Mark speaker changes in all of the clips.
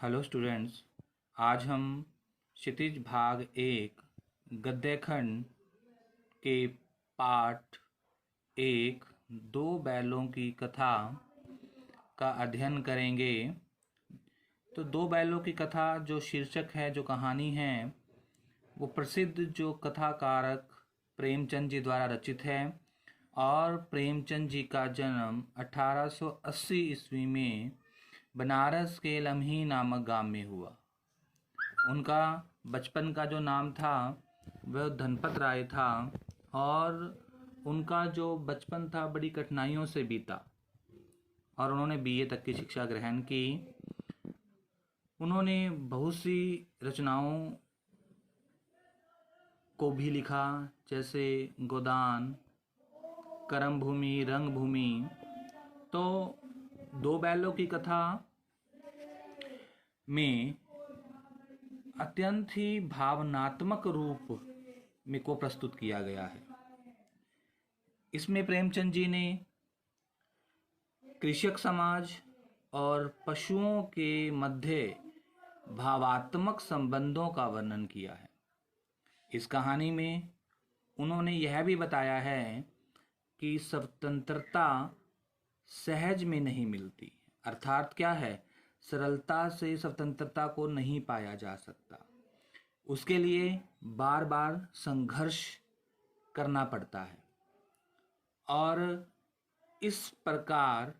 Speaker 1: Hello students. आज हम क्षितिज भाग 1 गद्यखंड के पाठ 1 दो बैलों की कथा का अध्ययन करेंगे। तो दो बैलों की कथा जो शीर्षक है, जो कहानी है, वो प्रसिद्ध जो कथाकारक प्रेमचंद जी द्वारा रचित है और प्रेमचंद जी का जन्म 1880 ईस्वी में बनारस के लम्ही नामक गांव में हुआ। उनका बचपन का जो नाम था वह धनपत राय था और उनका जो बचपन था बड़ी कठिनाइयों से बीता और उन्होंने बीए तक की शिक्षा ग्रहण की। उन्होंने बहुत सी रचनाओं को भी लिखा, जैसे गोदान, करम भूमि, रंग भूमि। तो दो बैलों की कथा में अत्यंत ही भावनात्मक रूप में को प्रस्तुत किया गया है। इसमें प्रेमचंद जी ने कृषक समाज और पशुओं के मध्य भावात्मक संबंधों का वर्णन किया है। इस कहानी में उन्होंने यह भी बताया है कि स्वतंत्रता सहज में नहीं मिलती, अर्थात क्या है, सरलता से स्वतंत्रता को नहीं पाया जा सकता। उसके लिए बार बार संघर्ष करना पड़ता है और इस प्रकार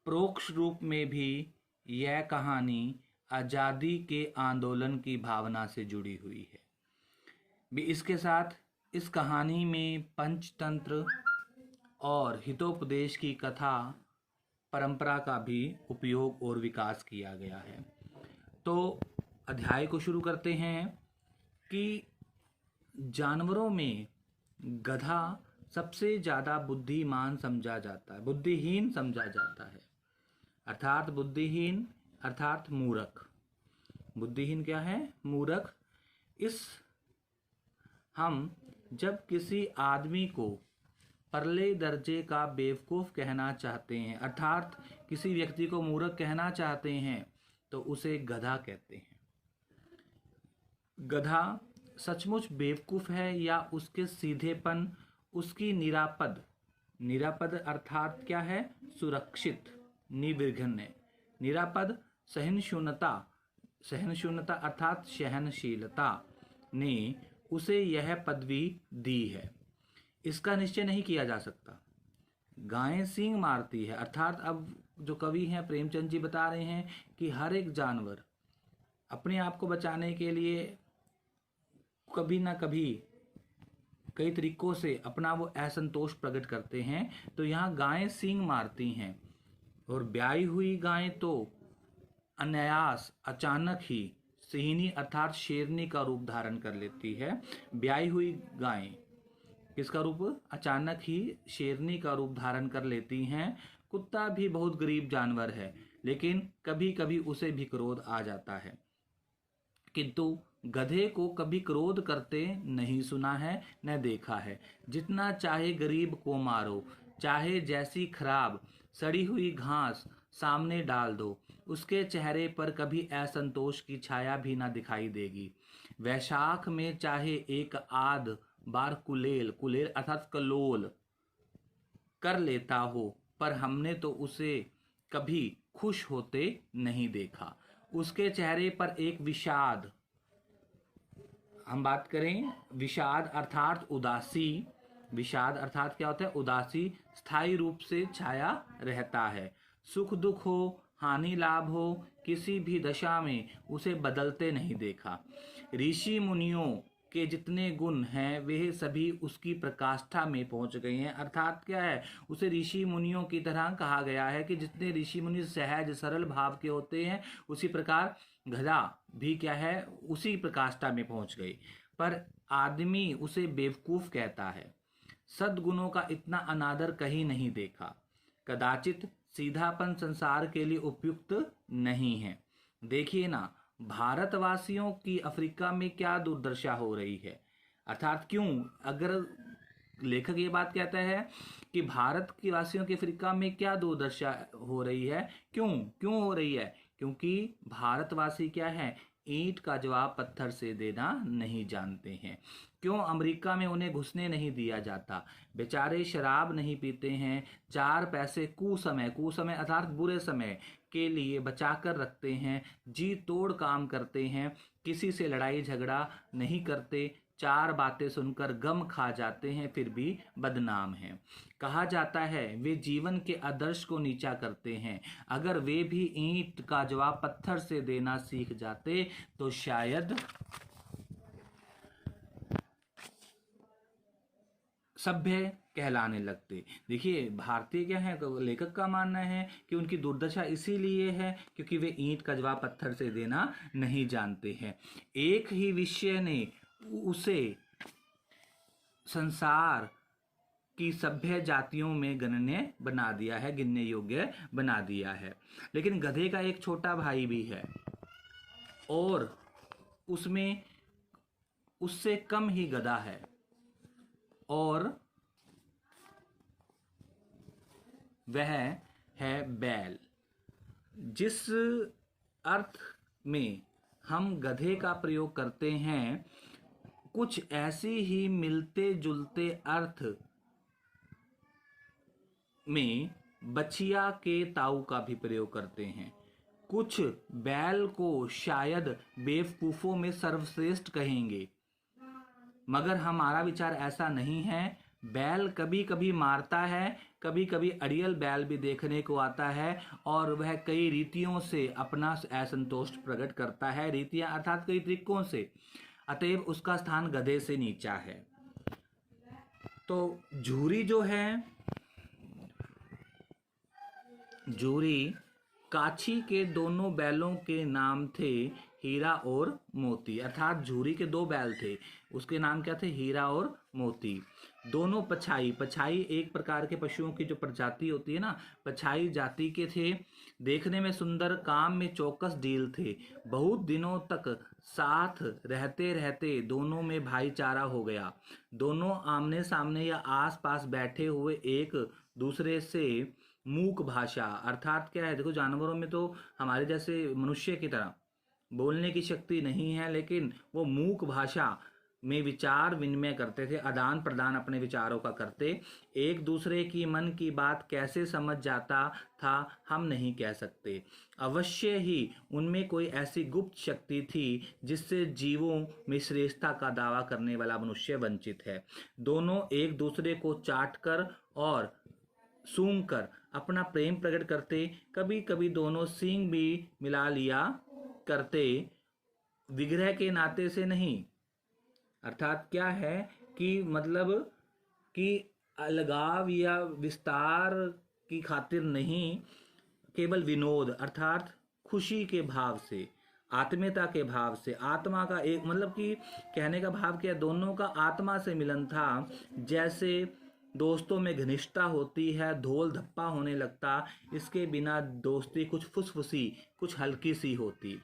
Speaker 1: परोक्ष रूप में भी यह कहानी आज़ादी के आंदोलन की भावना से जुड़ी हुई है। भी इसके साथ इस कहानी में पंचतंत्र और हितोपदेश की कथा परंपरा का भी उपयोग और विकास किया गया है। तो अध्याय को शुरू करते हैं कि जानवरों में गधा सबसे ज़्यादा बुद्धिमान समझा जाता है, बुद्धिहीन समझा जाता है, अर्थात बुद्धिहीन अर्थात मूर्ख। बुद्धिहीन क्या है? मूर्ख। हम जब किसी आदमी को परले दर्जे का बेवकूफ़ कहना चाहते हैं, अर्थात किसी व्यक्ति को मूर्ख कहना चाहते हैं, तो उसे गधा कहते हैं। गधा सचमुच बेवकूफ़ है या उसके सीधेपन, उसकी निरापद अर्थात क्या है? सुरक्षित, निर्विघ्न। निरापद सहिष्णुता अर्थात सहनशीलता ने उसे यह पदवी दी है, इसका निश्चय नहीं किया जा सकता। गायें सींग मारती है, अर्थात अब जो कवि हैं प्रेमचंद जी बता रहे हैं कि हर एक जानवर अपने आप को बचाने के लिए कभी ना कभी कई तरीकों से अपना वो असंतोष प्रकट करते हैं। तो यहाँ गायें सींग मारती हैं और ब्याई हुई गायें तो अनायास अचानक ही सिंहनी अर्थात शेरनी का रूप धारण कर लेती है। ब्याई हुई गायें किसका रूप? अचानक ही शेरनी का रूप धारण कर लेती हैं। कुत्ता भी बहुत गरीब जानवर है, लेकिन कभी कभी उसे भी क्रोध आ जाता है, किंतु गधे को कभी क्रोध करते नहीं सुना है, न देखा है। जितना चाहे गरीब को मारो, चाहे जैसी खराब सड़ी हुई घास सामने डाल दो, उसके चेहरे पर कभी असंतोष की छाया भी ना दिखाई देगी। वैशाख में चाहे एक आध बार कुलेल अर्थात कलोल कर लेता हो, पर हमने तो उसे कभी खुश होते नहीं देखा। उसके चेहरे पर एक विषाद, हम बात करें विषाद अर्थात उदासी, विषाद अर्थात क्या होता है? उदासी स्थायी रूप से छाया रहता है। सुख दुख हो, हानि लाभ हो, किसी भी दशा में उसे बदलते नहीं देखा। ऋषि मुनियों के जितने गुण हैं वे सभी उसकी प्रकाष्ठा में पहुंच गए हैं, अर्थात क्या है? उसे ऋषि मुनियों की तरह कहा गया है कि जितने ऋषि मुनि सहज सरल भाव के होते हैं, उसी प्रकार गधा भी क्या है? उसी प्रकाष्ठा में पहुंच गई। पर आदमी उसे बेवकूफ कहता है। सद्गुणों का इतना अनादर कहीं नहीं देखा। कदाचित सीधापन संसार के लिए उपयुक्त नहीं है। देखिए ना, भारतवासियों की अफ्रीका में क्या दुर्दशा हो रही है, अर्थात क्यों? अगर लेखक ये बात कहता है कि भारत के वासियों की अफ्रीका में क्या दुर्दशा हो रही है, क्यों हो रही है? क्योंकि भारतवासी क्या है, ईंट का जवाब पत्थर से देना नहीं जानते हैं। क्यों अमेरिका में उन्हें घुसने नहीं दिया जाता? बेचारे शराब नहीं पीते हैं, 4 पैसे कुसमय अर्थात बुरे समय के लिए बचा कर रखते हैं, जी तोड़ काम करते हैं, किसी से लड़ाई झगड़ा नहीं करते, 4 बातें सुनकर गम खा जाते हैं, फिर भी बदनाम हैं। कहा जाता है वे जीवन के आदर्श को नीचा करते हैं। अगर वे भी ईंट का जवाब पत्थर से देना सीख जाते तो शायद सभ्य कहलाने लगते। देखिए भारतीय क्या है, लेखक का मानना है कि उनकी दुर्दशा इसीलिए है क्योंकि वे ईंट का जवाब पत्थर से देना नहीं जानते हैं। एक ही विषय ने उसे संसार की सभ्य जातियों में गणने बना दिया है, गिनने योग्य बना दिया है। लेकिन गधे का एक छोटा भाई भी है और उसमें उससे कम ही गधा है, और वह है बैल। जिस अर्थ में हम गधे का प्रयोग करते हैं, कुछ ऐसी ही मिलते जुलते अर्थ में बछिया के ताऊ का भी प्रयोग करते हैं। कुछ बैल को शायद बेवकूफों में सर्वश्रेष्ठ कहेंगे, मगर हमारा विचार ऐसा नहीं है। बैल कभी कभी मारता है, कभी कभी अड़ियल बैल भी देखने को आता है, और वह कई रीतियों से अपना असंतोष प्रकट करता है। रीतियां अर्थात कई तरीकों से, अतएव उसका स्थान गधे से नीचा है। तो झूरी जो है, झूरी काछी के दोनों बैलों के नाम थे हीरा और मोती। अर्थात झूरी के 2 बैल थे, उसके नाम क्या थे, हीरा और मोती। दोनों पछाई एक प्रकार के पशुओं की जो प्रजाति होती है ना, पछाई जाति के थे। देखने में सुंदर, काम में चौकस डील थे। बहुत दिनों तक साथ रहते रहते दोनों में भाईचारा हो गया। दोनों आमने सामने या आस पास बैठे हुए एक दूसरे से मूक भाषा, अर्थात क्या है, देखो जानवरों में तो हमारे जैसे मनुष्य की तरह बोलने की शक्ति नहीं है, लेकिन वो मूक भाषा में विचार विनिमय करते थे, आदान प्रदान अपने विचारों का करते। एक दूसरे की मन की बात कैसे समझ जाता था हम नहीं कह सकते। अवश्य ही उनमें कोई ऐसी गुप्त शक्ति थी जिससे जीवों में श्रेष्ठता का दावा करने वाला मनुष्य वंचित है। दोनों एक दूसरे को चाटकर और सूंघकर अपना प्रेम प्रकट करते। कभी कभी दोनों सींग भी मिला लिया करते, विग्रह के नाते से नहीं। अर्थात क्या है कि मतलब कि अलगाव या विस्तार की खातिर नहीं, केवल विनोद अर्थात खुशी के भाव से, आत्मीयता के भाव से, आत्मा का एक मतलब कि कहने का भाव क्या, दोनों का आत्मा से मिलन था। जैसे दोस्तों में घनिष्ठता होती है, धोल धप्पा होने लगता, इसके बिना दोस्ती कुछ फुसफुसी, कुछ हल्की सी होती,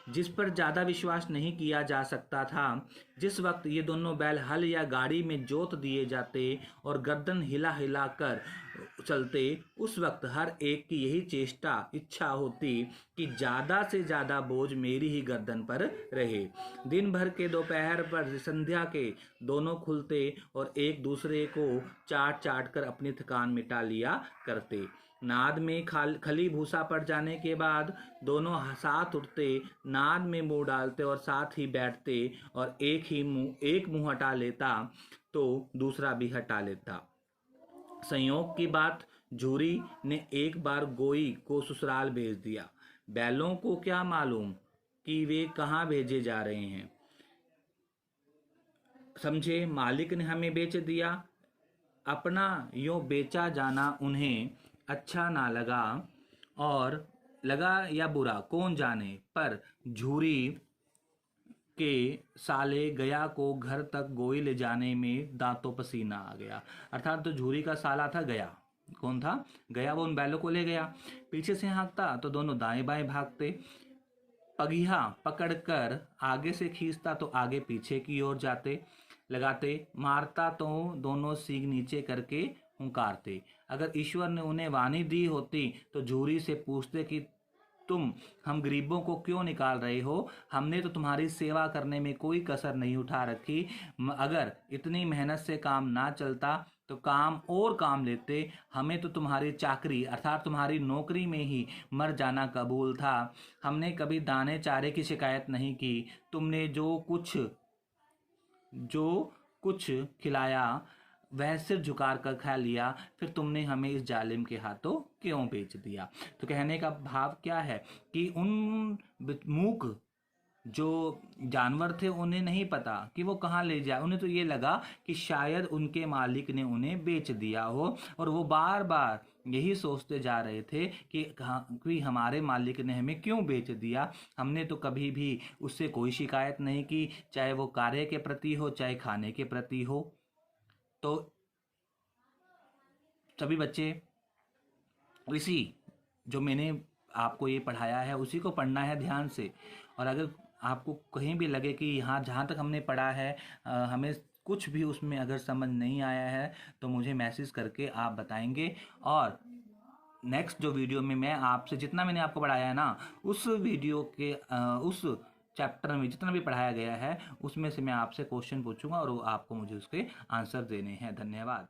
Speaker 1: जिस पर ज़्यादा विश्वास नहीं किया जा सकता था। जिस वक्त ये दोनों बैल हल या गाड़ी में जोत दिए जाते और गर्दन हिला हिला कर चलते, उस वक्त हर एक की यही चेष्टा इच्छा होती कि ज़्यादा से ज़्यादा बोझ मेरी ही गर्दन पर रहे। दिन भर के दोपहर पर संध्या के दोनों खुलते और एक दूसरे को चाट चाट कर अपनी थकान मिटा लिया करते। नाद में खली भूसा पड़ जाने के बाद दोनों साथ उठते, नाद में मुंह डालते और साथ ही बैठते, और एक मुंह हटा लेता तो दूसरा भी हटा लेता। संयोग की बात, झूरी ने एक बार गोई को ससुराल भेज दिया। बैलों को क्या मालूम कि वे कहाँ भेजे जा रहे हैं। समझे, मालिक ने हमें बेच दिया। अपना यूं बेचा जाना उन्हें अच्छा ना लगा, और लगा या बुरा कौन जाने, पर झूरी के साले गया को घर तक गोई ले जाने में दांतों पसीना आ गया। अर्थात तो झूरी का साला था गया, कौन था, गया, वो उन बैलों को ले गया। पीछे से हाँकता तो दोनों दाएं बाएं भागते, पगिया पकड़कर आगे से खींचता तो आगे पीछे की ओर जाते, लगाते, मारता तो दोनों सींग नीचे करके हुंकारते। अगर ईश्वर ने उन्हें वाणी दी होती तो झूरी से पूछते कि तुम हम गरीबों को क्यों निकाल रहे हो? हमने तो तुम्हारी सेवा करने में कोई कसर नहीं उठा रखी। अगर इतनी मेहनत से काम ना चलता तो काम और काम लेते। हमें तो तुम्हारी चाकरी अर्थात तुम्हारी नौकरी में ही मर जाना कबूल था। हमने कभी दाने चारे की शिकायत नहीं की। तुमने जो कुछ खिलाया वह सिर झुका कर खा लिया, फिर तुमने हमें इस जालिम के हाथों क्यों बेच दिया? तो कहने का भाव क्या है कि उन मूक जो जानवर थे उन्हें नहीं पता कि वो कहाँ ले जाए। उन्हें तो ये लगा कि शायद उनके मालिक ने उन्हें बेच दिया हो, और वो बार बार यही सोचते जा रहे थे कि हमारे मालिक ने हमें क्यों बेच दिया। हमने तो कभी भी उससे कोई शिकायत नहीं की, चाहे वो कार्य के प्रति हो चाहे खाने के प्रति हो। तो सभी बच्चे इसी जो मैंने आपको ये पढ़ाया है उसी को पढ़ना है ध्यान से। और अगर आपको कहीं भी लगे कि यहाँ जहाँ तक हमने पढ़ा है हमें कुछ भी उसमें अगर समझ नहीं आया है तो मुझे मैसेज करके आप बताएंगे। और नेक्स्ट जो वीडियो में मैं आपसे जितना मैंने आपको पढ़ाया है ना, उस वीडियो के उस चैप्टर में जितना भी पढ़ाया गया है उसमें से मैं आपसे क्वेश्चन पूछूंगा और वो आपको मुझे उसके आंसर देने हैं। धन्यवाद।